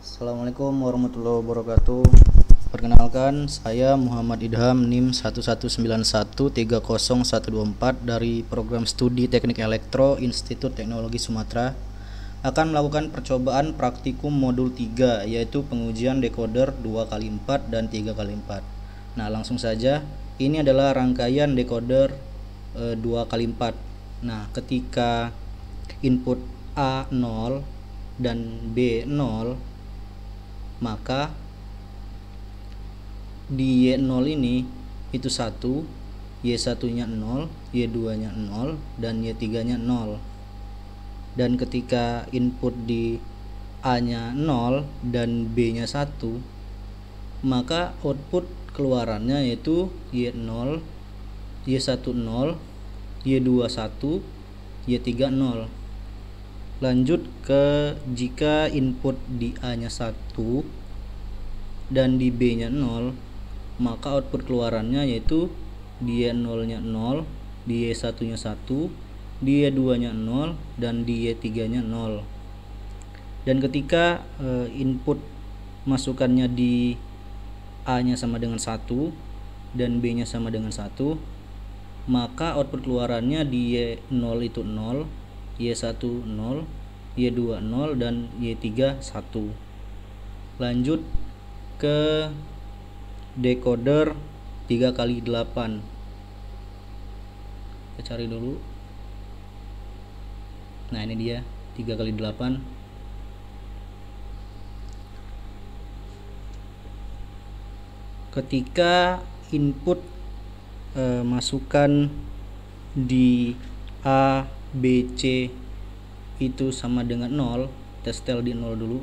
Assalamualaikum warahmatullahi wabarakatuh. Perkenalkan, saya Muhammad Idham, NIM 119130124 dari Program Studi Teknik Elektro Institut Teknologi Sumatera akan melakukan percobaan praktikum modul 3, yaitu pengujian decoder 2x4 dan 3x4. Nah, langsung saja, ini adalah rangkaian decoder 2x4. Nah, ketika input A 0 dan B 0, maka di Y0 ini itu 1, Y1 nya 0, Y2 nya 0, dan Y3 nya 0. Dan ketika input di A nya 0 dan B nya 1, maka output keluarannya yaitu Y0, Y1 0, Y2 1, Y3 0. Lanjut ke jika input di A nya 1 dan di B nya 0, maka output keluarannya yaitu di Y0 nya 0, di Y1 nya 1, di Y2 nya 0, dan di Y3 nya 0. Dan ketika input masukannya di A nya sama dengan 1 dan B nya sama dengan 1, maka output keluarannya di Y0 itu 0, Y1 0, Y2 0, dan Y3 1. Lanjut ke decoder 3x8. Kita cari dulu. Nah, ini dia 3x8. Ketika input masukan di A, B, C itu sama dengan 0, kita setel di 0 dulu.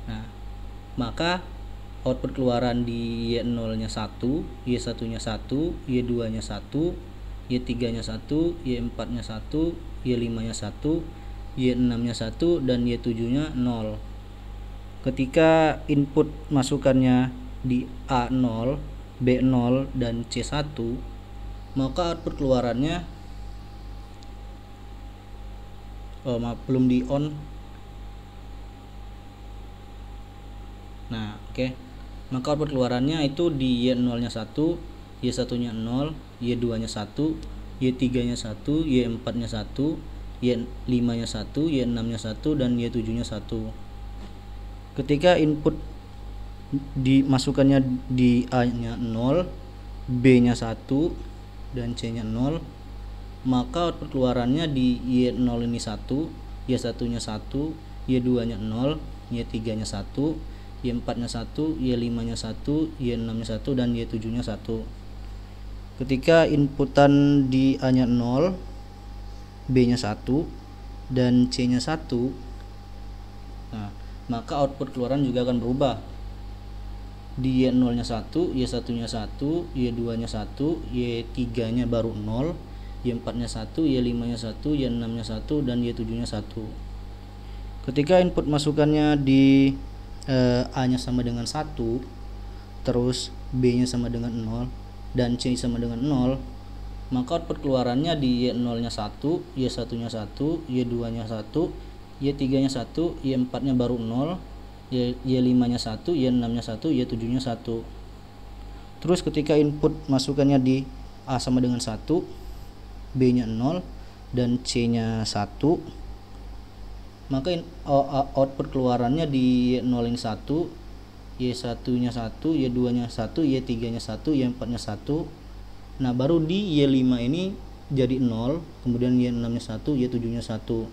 Nah, maka output keluaran di Y0 nya 1, Y1 nya 1, Y2 nya 1, Y3 nya 1, Y4 nya 1, Y5 nya 1, Y6 nya 1, dan Y7 nya 0. Ketika input masukannya di A0, B0, dan C1, maka output keluarannya belum di on. Nah, oke. Maka output keluarannya itu di Y0 nya 1, Y1 nya 0, Y2 nya 1, Y3 nya 1, Y4 nya 1, Y5 nya 1, Y6 nya 1, dan Y7 nya 1. Ketika input dimasukkannya di A nya 0, B nya 1, dan C nya 0, maka output keluarannya di Y0 ini 1, Y1 nya 1, Y2 nya 0, Y3 nya 1, Y4 nya 1, Y5 nya 1, Y6 nya 1, dan Y7 nya 1. Ketika inputan di A nya 0, B nya 1, dan C nya 1, nah, maka output keluaran juga akan berubah. Di Y0 nya 1, Y1 nya 1, Y2 nya 1, Y3 nya baru 0, Y4 nya 1, Y5 nya 1, Y6 nya 1, dan Y7 nya 1. Ketika input masukannya di A nya sama dengan 1, terus B nya sama dengan 0, dan C sama dengan 0, maka output keluarannya di Y0 nya 1, Y1 nya 1, Y2 nya 1, Y3 nya 1, Y4 nya baru 0, Y5 nya 1, Y6 nya 1, Y7 nya 1. Terus ketika input masukannya di A sama dengan 1, B nya 0, dan C nya 1, maka output keluarannya di Y0 ini 1, Y1 nya 1, Y2 nya 1, Y3 nya 1, Y4 nya 1. Nah, baru di Y5 ini jadi 0, kemudian Y6 nya 1, Y7 nya 1.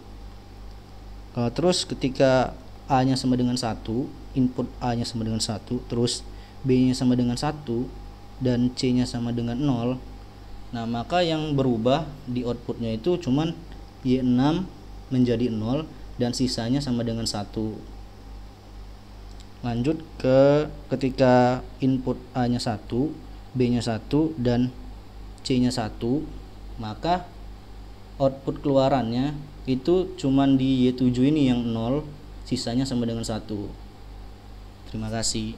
Terus ketika A nya sama dengan 1, input A nya sama dengan 1, terus B nya sama dengan 1, dan C nya sama dengan 0. Nah, maka yang berubah di outputnya itu cuman Y6 menjadi 0 dan sisanya sama dengan 1. Lanjut ke ketika input A nya 1, B nya 1, dan C nya 1, maka output keluarannya itu cuman di Y7 ini yang 0, sisanya sama dengan 1. Terima kasih.